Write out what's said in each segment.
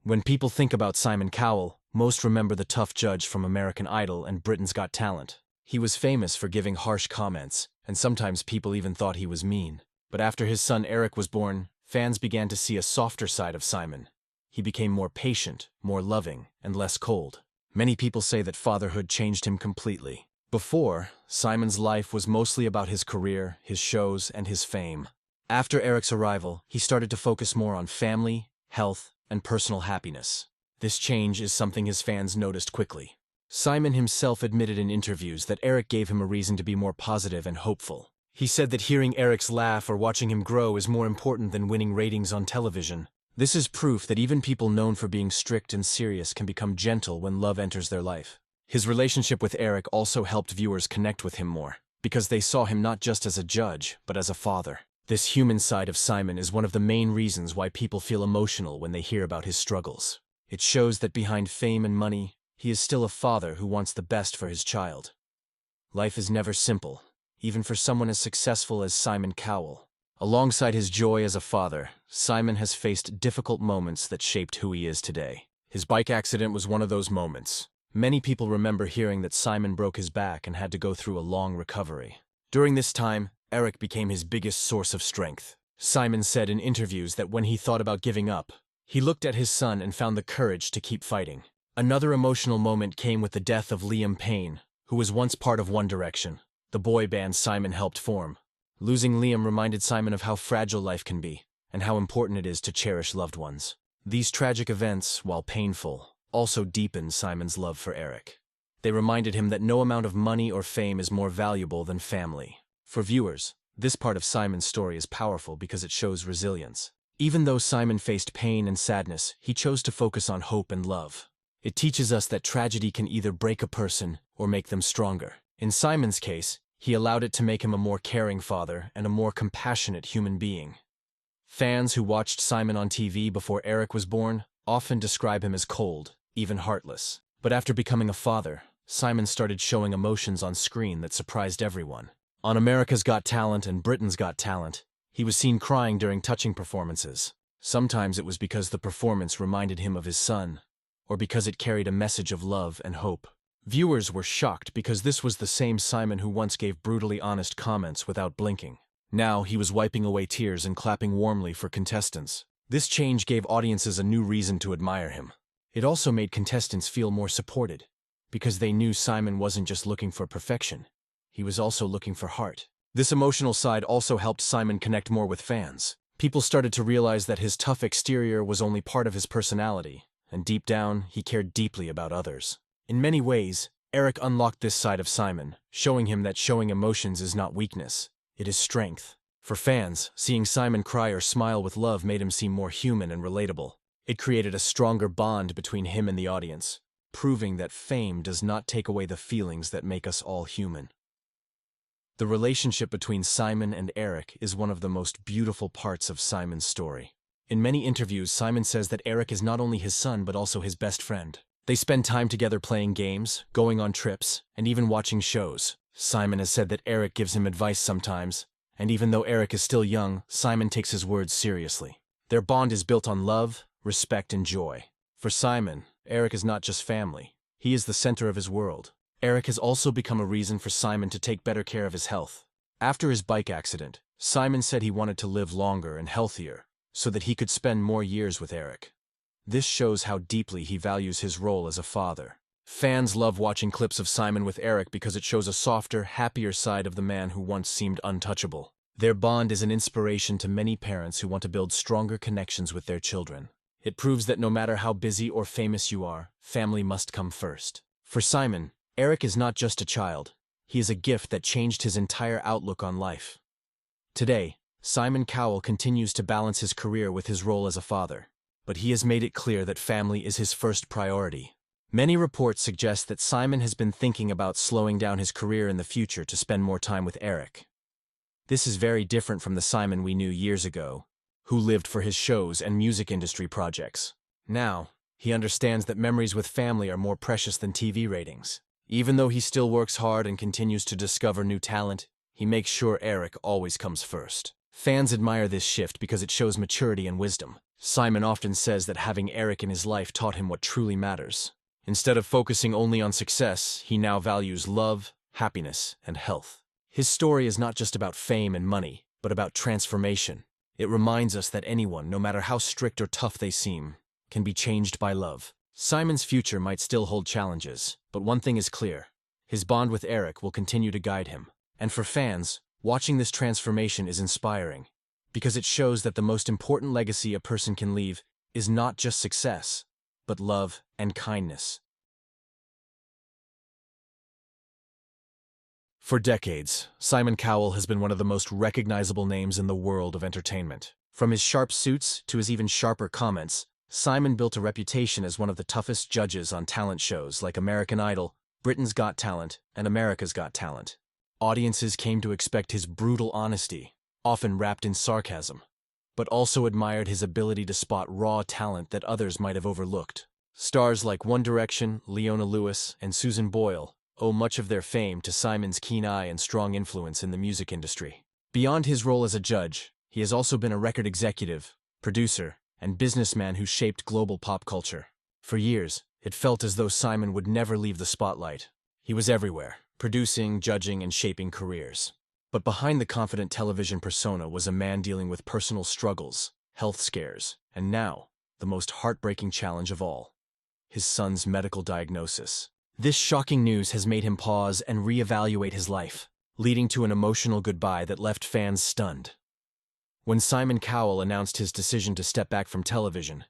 When people think about Simon Cowell, most remember the tough judge from American Idol and Britain's Got Talent. He was famous for giving harsh comments, and sometimes people even thought he was mean. But after his son Eric was born, fans began to see a softer side of Simon. He became more patient, more loving, and less cold. Many people say that fatherhood changed him completely. Before, Simon's life was mostly about his career, his shows, and his fame. After Eric's arrival, he started to focus more on family, health, and personal happiness. This change is something his fans noticed quickly. Simon himself admitted in interviews that Eric gave him a reason to be more positive and hopeful. He said that hearing Eric's laugh or watching him grow is more important than winning ratings on television. This is proof that even people known for being strict and serious can become gentle when love enters their life. His relationship with Eric also helped viewers connect with him more, because they saw him not just as a judge, but as a father. This human side of Simon is one of the main reasons why people feel emotional when they hear about his struggles. It shows that behind fame and money, he is still a father who wants the best for his child. Life is never simple, even for someone as successful as Simon Cowell. Alongside his joy as a father, Simon has faced difficult moments that shaped who he is today. His bike accident was one of those moments. Many people remember hearing that Simon broke his back and had to go through a long recovery. During this time, Eric became his biggest source of strength. Simon said in interviews that when he thought about giving up, he looked at his son and found the courage to keep fighting. Another emotional moment came with the death of Liam Payne, who was once part of One Direction, the boy band Simon helped form. Losing Liam reminded Simon of how fragile life can be, and how important it is to cherish loved ones. These tragic events, while painful, also deepened Simon's love for Eric. They reminded him that no amount of money or fame is more valuable than family. For viewers, this part of Simon's story is powerful because it shows resilience. Even though Simon faced pain and sadness, he chose to focus on hope and love. It teaches us that tragedy can either break a person or make them stronger. In Simon's case, he allowed it to make him a more caring father and a more compassionate human being. Fans who watched Simon on TV before Eric was born often describe him as cold, even heartless. But after becoming a father, Simon started showing emotions on screen that surprised everyone. On America's Got Talent and Britain's Got Talent, he was seen crying during touching performances. Sometimes it was because the performance reminded him of his son, or because it carried a message of love and hope. Viewers were shocked because this was the same Simon who once gave brutally honest comments without blinking. Now he was wiping away tears and clapping warmly for contestants. This change gave audiences a new reason to admire him. It also made contestants feel more supported, because they knew Simon wasn't just looking for perfection, he was also looking for heart. This emotional side also helped Simon connect more with fans. People started to realize that his tough exterior was only part of his personality, and deep down, he cared deeply about others. In many ways, Eric unlocked this side of Simon, showing him that showing emotions is not weakness, it is strength. For fans, seeing Simon cry or smile with love made him seem more human and relatable. It created a stronger bond between him and the audience, proving that fame does not take away the feelings that make us all human. The relationship between Simon and Eric is one of the most beautiful parts of Simon's story. In many interviews, Simon says that Eric is not only his son but also his best friend. They spend time together playing games, going on trips, and even watching shows. Simon has said that Eric gives him advice sometimes, and even though Eric is still young, Simon takes his words seriously. Their bond is built on love, respect, and joy. For Simon, Eric is not just family. He is the center of his world. Eric has also become a reason for Simon to take better care of his health. After his bike accident, Simon said he wanted to live longer and healthier, so that he could spend more years with Eric. This shows how deeply he values his role as a father. Fans love watching clips of Simon with Eric because it shows a softer, happier side of the man who once seemed untouchable. Their bond is an inspiration to many parents who want to build stronger connections with their children. It proves that no matter how busy or famous you are, family must come first. For Simon, Eric is not just a child. He is a gift that changed his entire outlook on life. Today, Simon Cowell continues to balance his career with his role as a father, but he has made it clear that family is his first priority. Many reports suggest that Simon has been thinking about slowing down his career in the future to spend more time with Eric. This is very different from the Simon we knew years ago, who lived for his shows and music industry projects. Now, he understands that memories with family are more precious than TV ratings. Even though he still works hard and continues to discover new talent, he makes sure Eric always comes first. Fans admire this shift because it shows maturity and wisdom. Simon often says that having Eric in his life taught him what truly matters. Instead of focusing only on success, he now values love, happiness, and health. His story is not just about fame and money, but about transformation. It reminds us that anyone, no matter how strict or tough they seem, can be changed by love. Simon's future might still hold challenges, but one thing is clear. His bond with Eric will continue to guide him. And for fans, watching this transformation is inspiring, because it shows that the most important legacy a person can leave is not just success, but love and kindness. For decades, Simon Cowell has been one of the most recognizable names in the world of entertainment. From his sharp suits to his even sharper comments, Simon built a reputation as one of the toughest judges on talent shows like American Idol, Britain's Got Talent, and America's Got Talent. Audiences came to expect his brutal honesty, often wrapped in sarcasm, but also admired his ability to spot raw talent that others might have overlooked. Stars like One Direction, Leona Lewis, and Susan Boyle owe much of their fame to Simon's keen eye and strong influence in the music industry. Beyond his role as a judge, he has also been a record executive, producer, and businessman who shaped global pop culture. For years, it felt as though Simon would never leave the spotlight. He was everywhere, producing, judging, and shaping careers. But behind the confident television persona was a man dealing with personal struggles, health scares, and now, the most heartbreaking challenge of all: his son's medical diagnosis. This shocking news has made him pause and reevaluate his life, leading to an emotional goodbye that left fans stunned. When Simon Cowell announced his decision to step back from television,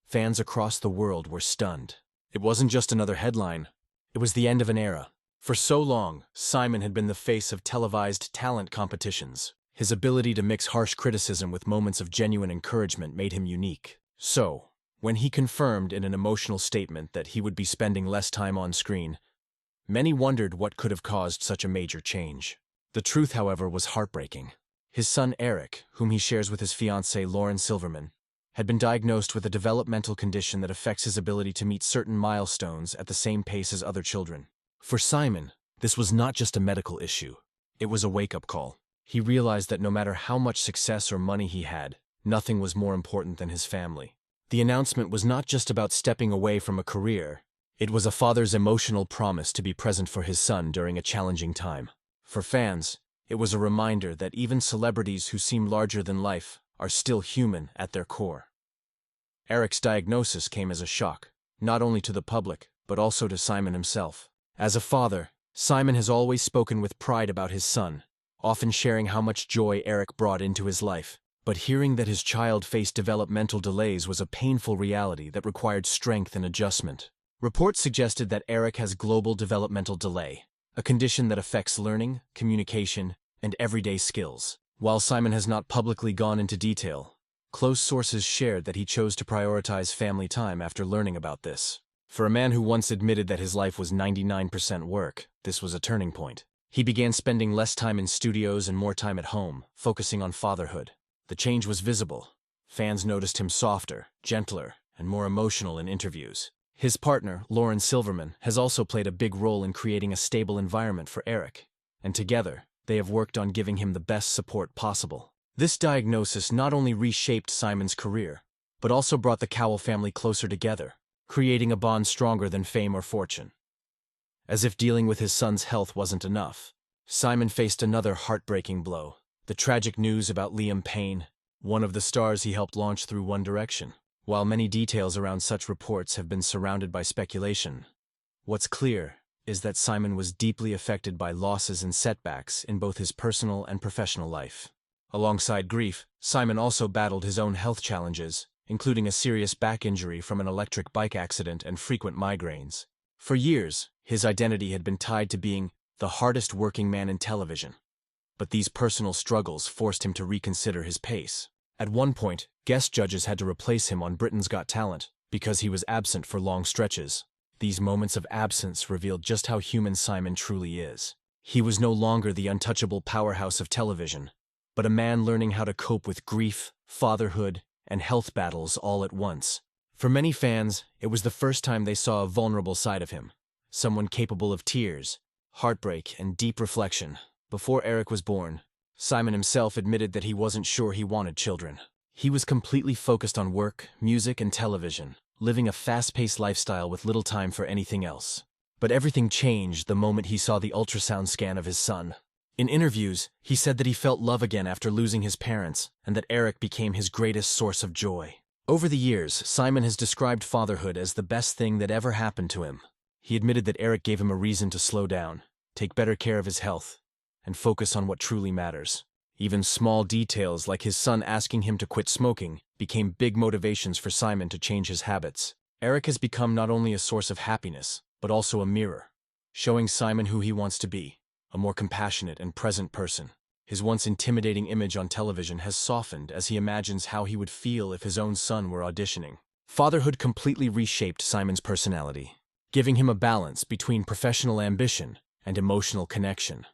fans across the world were stunned. It wasn't just another headline, it was the end of an era. For so long, Simon had been the face of televised talent competitions. His ability to mix harsh criticism with moments of genuine encouragement made him unique. So, when he confirmed in an emotional statement that he would be spending less time on screen, many wondered what could have caused such a major change. The truth, however, was heartbreaking. His son Eric, whom he shares with his fiancée Lauren Silverman, had been diagnosed with a developmental condition that affects his ability to meet certain milestones at the same pace as other children. For Simon, this was not just a medical issue. It was a wake-up call. He realized that no matter how much success or money he had, nothing was more important than his family. The announcement was not just about stepping away from a career. It was a father's emotional promise to be present for his son during a challenging time. For fans, it was a reminder that even celebrities who seem larger than life are still human at their core. Eric's diagnosis came as a shock, not only to the public, but also to Simon himself. As a father, Simon has always spoken with pride about his son, often sharing how much joy Eric brought into his life. But hearing that his child faced developmental delays was a painful reality that required strength and adjustment. Reports suggested that Eric has global developmental delay, a condition that affects learning, communication, and everyday skills. While Simon has not publicly gone into detail, close sources shared that he chose to prioritize family time after learning about this. For a man who once admitted that his life was 99% work, this was a turning point. He began spending less time in studios and more time at home, focusing on fatherhood. The change was visible. Fans noticed him softer, gentler, and more emotional in interviews. His partner, Lauren Silverman, has also played a big role in creating a stable environment for Eric, and together, they have worked on giving him the best support possible. This diagnosis not only reshaped Simon's career, but also brought the Cowell family closer together, creating a bond stronger than fame or fortune. As if dealing with his son's health wasn't enough, Simon faced another heartbreaking blow: the tragic news about Liam Payne, one of the stars he helped launch through One Direction. While many details around such reports have been surrounded by speculation, what's clear is that Simon was deeply affected by losses and setbacks in both his personal and professional life. Alongside grief, Simon also battled his own health challenges, including a serious back injury from an electric bike accident and frequent migraines. For years, his identity had been tied to being the hardest working man in television. But these personal struggles forced him to reconsider his pace. At one point, guest judges had to replace him on Britain's Got Talent because he was absent for long stretches. These moments of absence revealed just how human Simon truly is. He was no longer the untouchable powerhouse of television, but a man learning how to cope with grief, fatherhood, and health battles all at once. For many fans, it was the first time they saw a vulnerable side of him, someone capable of tears, heartbreak, and deep reflection. Before Eric was born, Simon himself admitted that he wasn't sure he wanted children. He was completely focused on work, music, and television, living a fast-paced lifestyle with little time for anything else. But everything changed the moment he saw the ultrasound scan of his son. In interviews, he said that he felt love again after losing his parents, and that Eric became his greatest source of joy. Over the years, Simon has described fatherhood as the best thing that ever happened to him. He admitted that Eric gave him a reason to slow down, take better care of his health, and focus on what truly matters. Even small details like his son asking him to quit smoking became big motivations for Simon to change his habits. Eric has become not only a source of happiness, but also a mirror, showing Simon who he wants to be, a more compassionate and present person. His once intimidating image on television has softened as he imagines how he would feel if his own son were auditioning. Fatherhood completely reshaped Simon's personality, giving him a balance between professional ambition and emotional connection.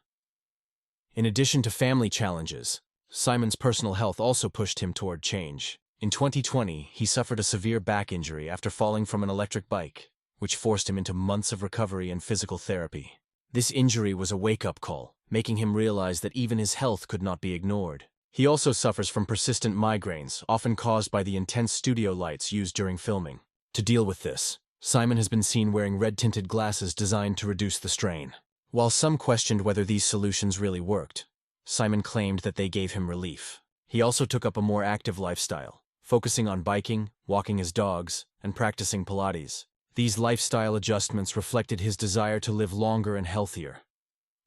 In addition to family challenges, Simon's personal health also pushed him toward change. In 2020, he suffered a severe back injury after falling from an electric bike, which forced him into months of recovery and physical therapy. This injury was a wake-up call, making him realize that even his health could not be ignored. He also suffers from persistent migraines, often caused by the intense studio lights used during filming. To deal with this, Simon has been seen wearing red-tinted glasses designed to reduce the strain. While some questioned whether these solutions really worked, Simon claimed that they gave him relief. He also took up a more active lifestyle, focusing on biking, walking his dogs, and practicing Pilates. These lifestyle adjustments reflected his desire to live longer and healthier,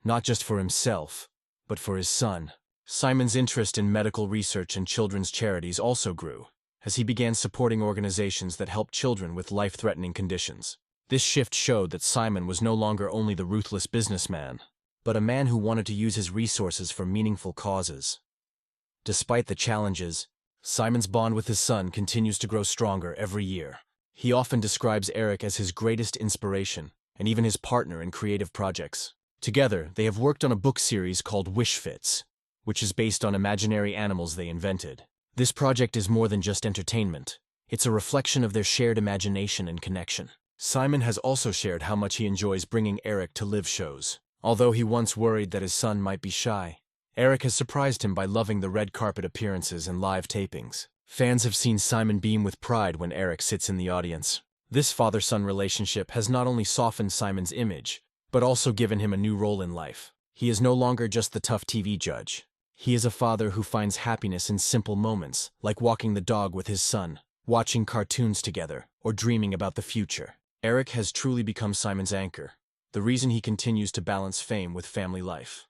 not just for himself, but for his son. Simon's interest in medical research and children's charities also grew, as he began supporting organizations that help children with life-threatening conditions. This shift showed that Simon was no longer only the ruthless businessman, but a man who wanted to use his resources for meaningful causes. Despite the challenges, Simon's bond with his son continues to grow stronger every year. He often describes Eric as his greatest inspiration, and even his partner in creative projects. Together, they have worked on a book series called Wish Fits, which is based on imaginary animals they invented. This project is more than just entertainment. It's a reflection of their shared imagination and connection. Simon has also shared how much he enjoys bringing Eric to live shows. Although he once worried that his son might be shy, Eric has surprised him by loving the red carpet appearances and live tapings. Fans have seen Simon beam with pride when Eric sits in the audience. This father-son relationship has not only softened Simon's image, but also given him a new role in life. He is no longer just the tough TV judge. He is a father who finds happiness in simple moments, like walking the dog with his son, watching cartoons together, or dreaming about the future. Eric has truly become Simon's anchor, the reason he continues to balance fame with family life.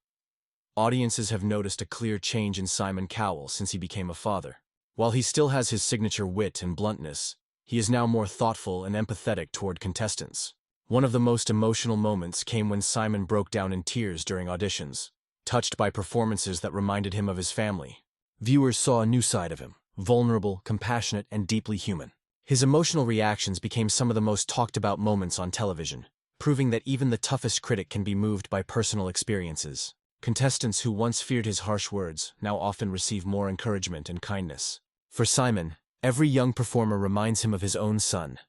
Audiences have noticed a clear change in Simon Cowell since he became a father. While he still has his signature wit and bluntness, he is now more thoughtful and empathetic toward contestants. One of the most emotional moments came when Simon broke down in tears during auditions, touched by performances that reminded him of his family. Viewers saw a new side of him, vulnerable, compassionate, and deeply human. His emotional reactions became some of the most talked-about moments on television, proving that even the toughest critic can be moved by personal experiences. Contestants who once feared his harsh words now often receive more encouragement and kindness. For Simon, every young performer reminds him of his own son,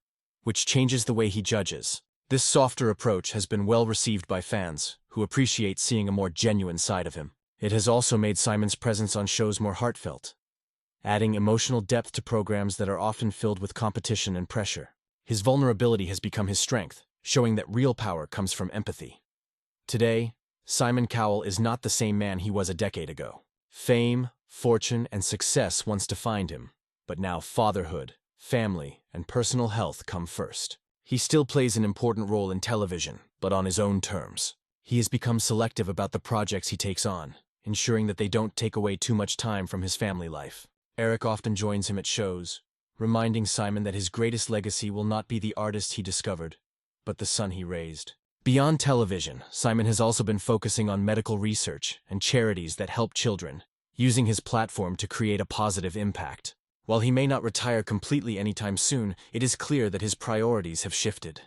which changes the way he judges. This softer approach has been well received by fans, who appreciate seeing a more genuine side of him. It has also made Simon's presence on shows more heartfelt, adding emotional depth to programs that are often filled with competition and pressure. His vulnerability has become his strength, showing that real power comes from empathy. Today, Simon Cowell is not the same man he was a decade ago. Fame, fortune, and success once defined him, but now fatherhood, family, and personal health come first. He still plays an important role in television, but on his own terms. He has become selective about the projects he takes on, ensuring that they don't take away too much time from his family life. Eric often joins him at shows, reminding Simon that his greatest legacy will not be the artist he discovered, but the son he raised. Beyond television, Simon has also been focusing on medical research and charities that help children, using his platform to create a positive impact. While he may not retire completely anytime soon, it is clear that his priorities have shifted.